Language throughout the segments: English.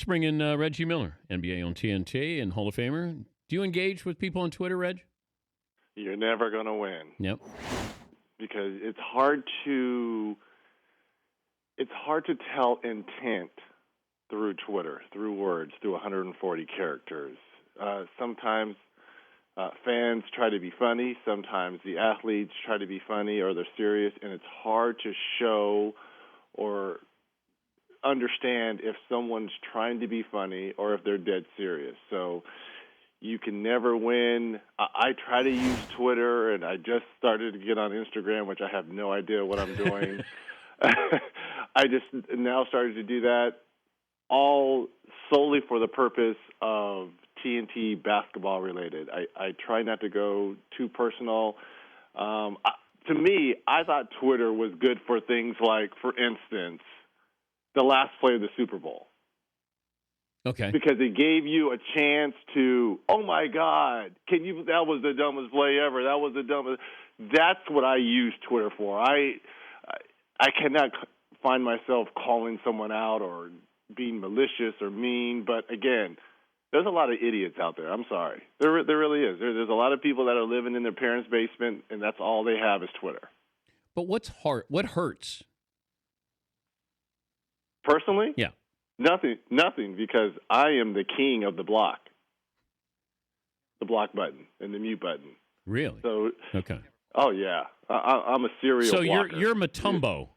Let's bring in Reggie Miller, NBA on TNT and Hall of Famer. Do you engage with people on Twitter, Reg? You're never going to win. Yep. Because it's hard to tell intent through Twitter, through words, through 140 characters. Sometimes fans try to be funny. Sometimes the athletes try to be funny or they're serious, and it's hard to show or understand if someone's trying to be funny or if they're dead serious. So you can never win. I try to use Twitter, and I just started to get on Instagram, which I have no idea what I'm doing. I just now started to do that all solely for the purpose of TNT basketball related. I try not to go too personal. To me, I thought Twitter was good for things like, for instance, the last play of the Super Bowl. Okay. Because it gave you a chance to, oh my God, that was the dumbest play ever. That was the dumbest. That's what I use Twitter for. I cannot find myself calling someone out or being malicious or mean, but again, there's a lot of idiots out there. I'm sorry. There really is. There's a lot of people that are living in their parents' basement, and that's all they have is Twitter. But what's hard? What hurts? Personally? Yeah. Nothing, because I am the king of the block button and the mute button. Really? So okay. Oh yeah, I'm a serial. So blocker. you're Matumbo.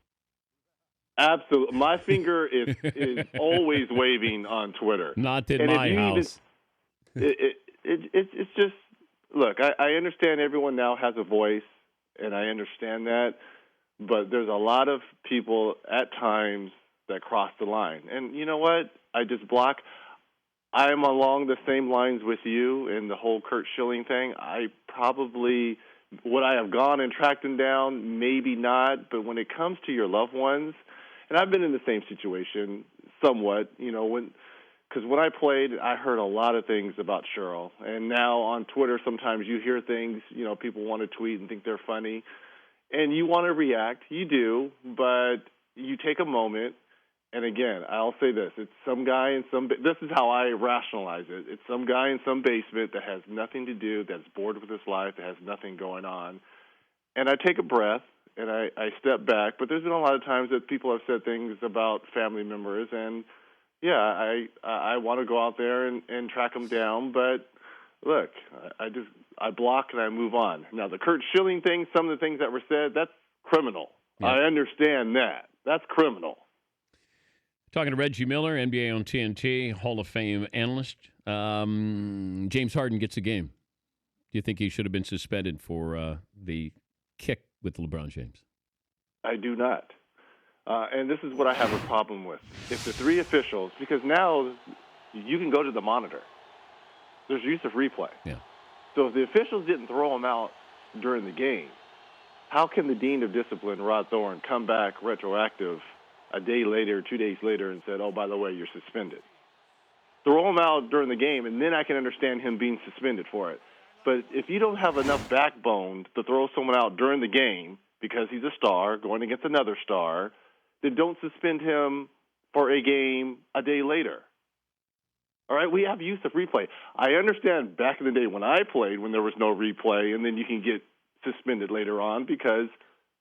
Absolutely, my finger is always waving on Twitter. Not in my house. It's just, look. I understand everyone now has a voice, and I understand that, but there's a lot of people at times that cross the line. And you know what? I just block. I'm along the same lines with you in the whole Curt Schilling thing. Would I have gone and tracked him down? Maybe not. But when it comes to your loved ones, and I've been in the same situation somewhat, because when I played, I heard a lot of things about Cheryl. And now on Twitter, sometimes you hear things, people want to tweet and think they're funny. And you want to react. You do. But you take a moment. And again, I'll say this. It's some guy in this is how I rationalize it. It's some guy in some basement that has nothing to do, that's bored with his life, that has nothing going on. And I take a breath, and I step back. But there's been a lot of times that people have said things about family members. And, yeah, I want to go out there and track them down. But, look, I block and I move on. Now, the Curt Schilling thing, some of the things that were said, that's criminal. Yeah. I understand that. That's criminal. Talking to Reggie Miller, NBA on TNT, Hall of Fame analyst. James Harden gets a game. Do you think he should have been suspended for the kick with LeBron James? I do not. And this is what I have a problem with. If the three officials, because now you can go to the monitor. There's use of replay. Yeah. So if the officials didn't throw him out during the game, how can the dean of discipline, Rod Thorne, come back retroactive a day later, 2 days later, and said, oh, by the way, you're suspended? Throw him out during the game, and then I can understand him being suspended for it. But if you don't have enough backbone to throw someone out during the game because he's a star going against another star, then don't suspend him for a game a day later. All right, we have use of replay. I understand back in the day when I played, when there was no replay, and then you can get suspended later on because,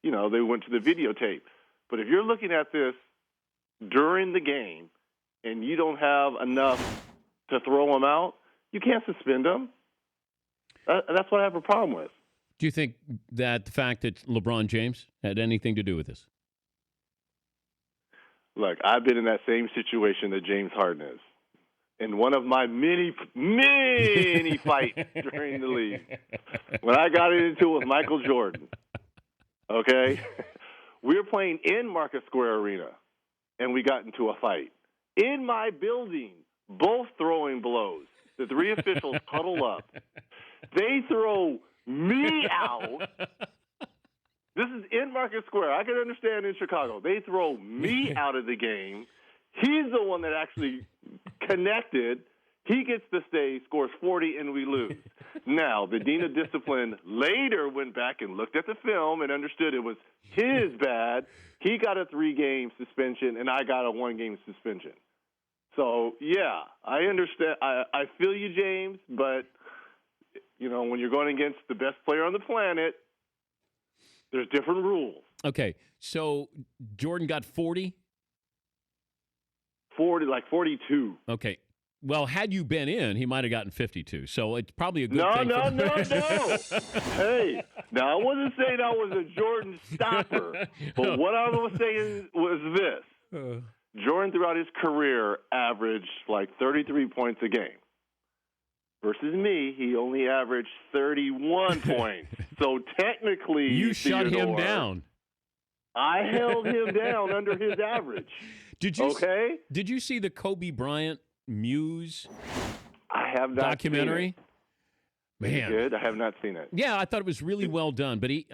they went to the videotape. But if you're looking at this during the game and you don't have enough to throw them out, you can't suspend them. That's what I have a problem with. Do you think that the fact that LeBron James had anything to do with this? Look, I've been in that same situation that James Harden is. In one of my many, many fights during the league, when I got into it with Michael Jordan, okay? We were playing in Market Square Arena, and we got into a fight. In my building, both throwing blows. The three officials huddle up. They throw me out. This is in Market Square. I can understand in Chicago. They throw me out of the game. He's the one that actually connected. He gets to stay, scores 40, and we lose. Now, the dean of discipline later went back and looked at the film and understood it was his bad. He got a 3-game suspension, and I got a 1-game suspension. So, yeah, I understand. I feel you, James, but, when you're going against the best player on the planet, there's different rules. Okay, so Jordan got 40? 40, like 42. Okay. Well, had you been in, he might have gotten 52. So it's probably a good No, thing. No. Hey, now I wasn't saying I was a Jordan stopper, but what I was saying was this. Jordan, throughout his career, averaged like 33 points a game. Versus me, he only averaged 31 points. So technically, you shut him down. I held him down under his average. Did you see the Kobe Bryant Muse I have not documentary? Seen it. Man, good. I have not seen it. Yeah, I thought it was really well done. But he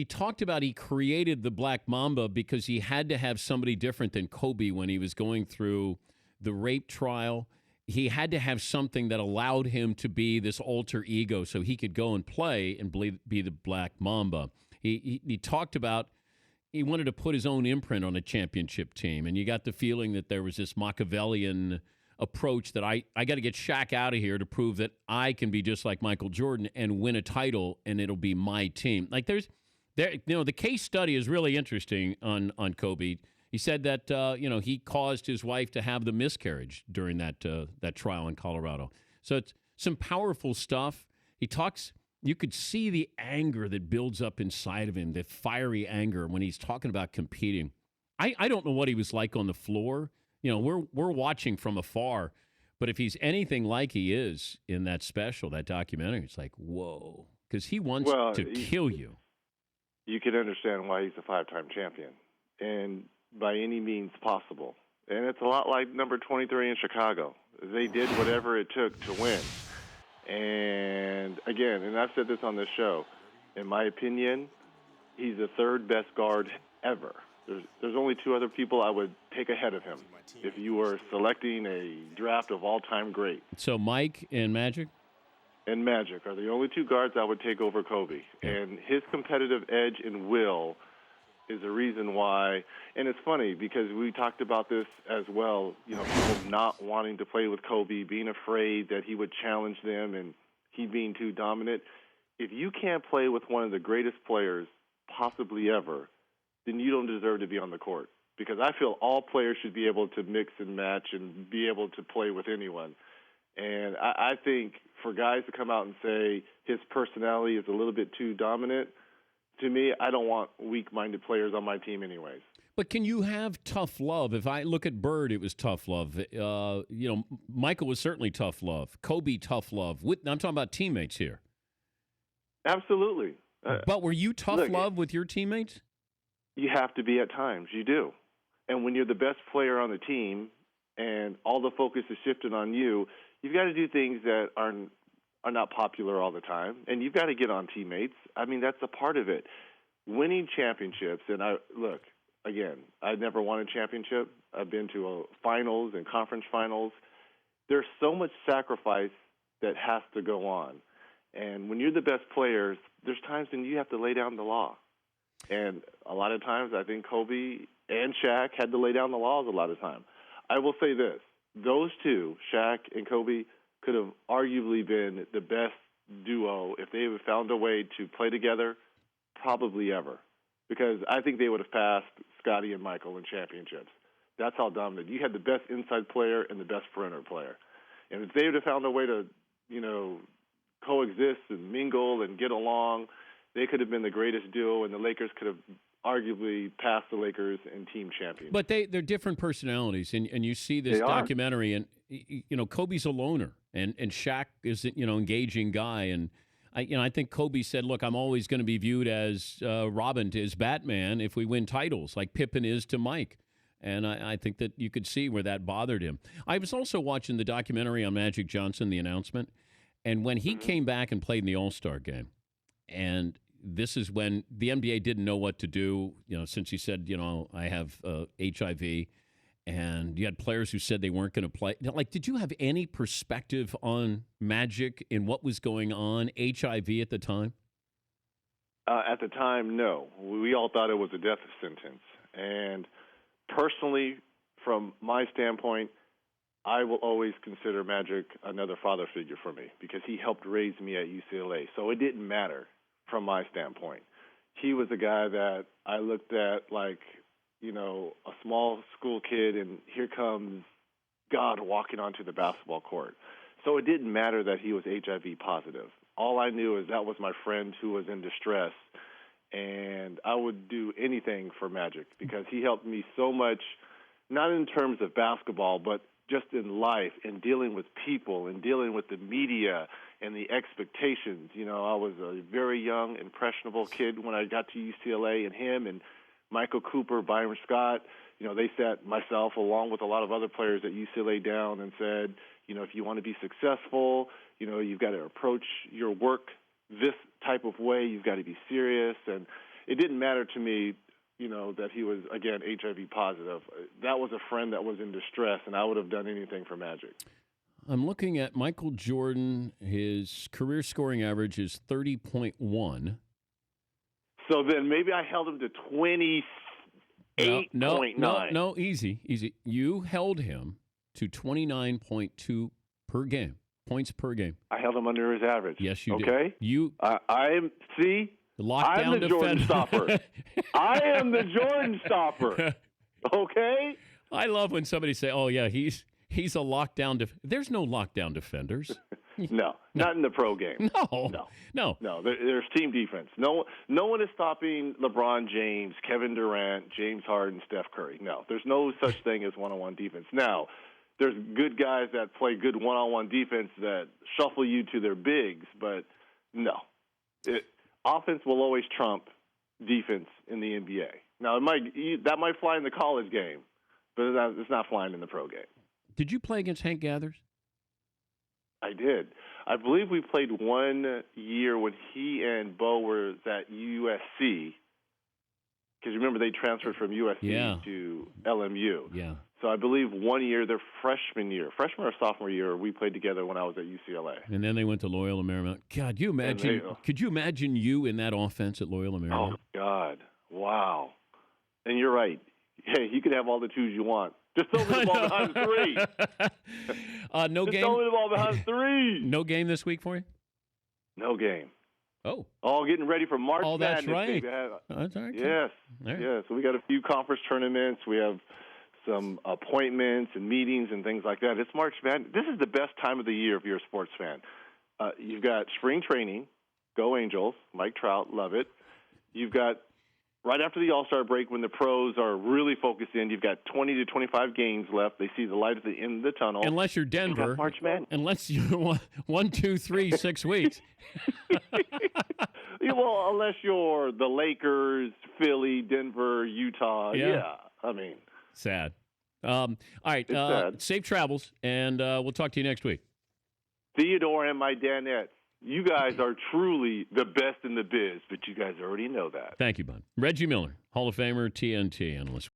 talked about he created the Black Mamba because he had to have somebody different than Kobe when he was going through the rape trial. He had to have something that allowed him to be this alter ego so he could go and play and be the Black Mamba. He talked about he wanted to put his own imprint on a championship team, and you got the feeling that there was this Machiavellian approach that I got to get Shaq out of here to prove that I can be just like Michael Jordan and win a title, and it'll be my team. Like the case study is really interesting on Kobe. He said that he caused his wife to have the miscarriage during that trial in Colorado. So it's some powerful stuff. He talks. You could see the anger that builds up inside of him, the fiery anger when he's talking about competing. I don't know what he was like on the floor. We're watching from afar, but if he's anything like he is in that special, that documentary, it's like, whoa, because he wants to kill you. You can understand why he's a 5-time champion, and by any means possible. And it's a lot like number 23 in Chicago. They did whatever it took to win. And again, and I've said this on this show, in my opinion, he's the third best guard ever. There's only 2 other people I would take ahead of him if you were selecting a draft of all-time greats. So Mike and Magic? And Magic are the only 2 guards I would take over Kobe. Yeah. And his competitive edge and will is the reason why. And it's funny because we talked about this as well, people not wanting to play with Kobe, being afraid that he would challenge them and he being too dominant. If you can't play with one of the greatest players possibly ever, then you don't deserve to be on the court. Because I feel all players should be able to mix and match and be able to play with anyone. And I think for guys to come out and say his personality is a little bit too dominant, to me, I don't want weak-minded players on my team anyways. But can you have tough love? If I look at Bird, it was tough love. Michael was certainly tough love. Kobe, tough love. I'm talking about teammates here. Absolutely. But were you tough love with your teammates? You have to be at times. You do. And when you're the best player on the team and all the focus is shifted on you, you've got to do things that are not popular all the time, and you've got to get on teammates. I mean, that's a part of it. Winning championships, and I never won a championship. I've been to finals and conference finals. There's so much sacrifice that has to go on. And when you're the best players, there's times when you have to lay down the law. And a lot of times I think Kobe and Shaq had to lay down the laws a lot of time. I will say this. Those 2, Shaq and Kobe, could have arguably been the best duo if they had found a way to play together, probably ever. Because I think they would have passed Scottie and Michael in championships. That's how dominant. You had the best inside player and the best perimeter player. And if they would have found a way to, coexist and mingle and get along, they could have been the greatest duo, and the Lakers could have arguably passed the Lakers in team champions. But they're different personalities, and you see this documentary, and Kobe's a loner, and Shaq is engaging guy, and I think Kobe said, look, I'm always going to be viewed as Robin to his Batman if we win titles, like Pippen is to Mike. And I think that you could see where that bothered him. I was also watching the documentary on Magic Johnson, the announcement, and when he came back and played in the All-Star game, and this is when the NBA didn't know what to do, since he said, I have HIV, and you had players who said they weren't going to play. Like, did you have any perspective on Magic and what was going on, HIV at the time? At the time, no. We all thought it was a death sentence. And personally, from my standpoint, I will always consider Magic another father figure for me because he helped raise me at UCLA. So it didn't matter from my standpoint. He was a guy that I looked at like, a small school kid, and here comes God walking onto the basketball court. So it didn't matter that he was HIV positive. All I knew is that was my friend who was in distress, and I would do anything for Magic because he helped me so much, not in terms of basketball, but just in life and dealing with people and dealing with the media and the expectations. I was a very young, impressionable kid when I got to UCLA, and him and Michael Cooper, Byron Scott, they sat myself along with a lot of other players at UCLA down and said, if you want to be successful, you've got to approach your work this type of way. You've got to be serious. And it didn't matter to me, that he was, again, HIV positive. That was a friend that was in distress, and I would have done anything for Magic. I'm looking at Michael Jordan. His career scoring average is 30.1. So then maybe I held him to 28.9. No, easy. You held him to 29.2 per game, points per game. I held him under his average. Yes, you did. Okay? I'm lockdown the Jordan stopper. I am the Jordan stopper. Okay? I love when somebody say, "Oh yeah, he's a lockdown There's no lockdown defenders. No, not in the pro game. No. There's team defense. No one is stopping LeBron James, Kevin Durant, James Harden, Steph Curry. No, there's no such thing as one-on-one defense. Now, there's good guys that play good one-on-one defense that shuffle you to their bigs, but no. Offense will always trump defense in the NBA. Now, that might fly in the college game, but it's not flying in the pro game. Did you play against Hank Gathers? I did. I believe we played 1 year when he and Bo were at USC. Because remember, they transferred from USC to LMU. Yeah. So I believe 1 year, their freshman or sophomore year, we played together when I was at UCLA. And then they went to Loyola Marymount. God, could you imagine you in that offense at Loyola Marymount? Oh, God. Wow. And you're right. Hey, you can have all the twos you want. Just throw me the ball behind the three. No game? Throw me the ball behind three. No game this week for you? No game. Oh. All getting ready for March Madness. That's right. That's all right. Yes. Right. Yes. So we got a few conference tournaments. We have some appointments and meetings and things like that. It's March Madness. This is the best time of the year if you're a sports fan. You've got spring training. Go Angels. Mike Trout. Love it. You've got right after the All-Star break when the pros are really focused in, you've got 20 to 25 games left. They see the light at the end of the tunnel. Unless you're Denver. March Madness. Unless you're 1, 2, 3, 6 weeks. Well, unless you're the Lakers, Philly, Denver, Utah. Yeah. I mean. Sad. All right. Sad. Safe travels, and we'll talk to you next week. Theodore and my Danettes. You guys are truly the best in the biz, but you guys already know that. Thank you, bud. Reggie Miller, Hall of Famer, TNT analyst.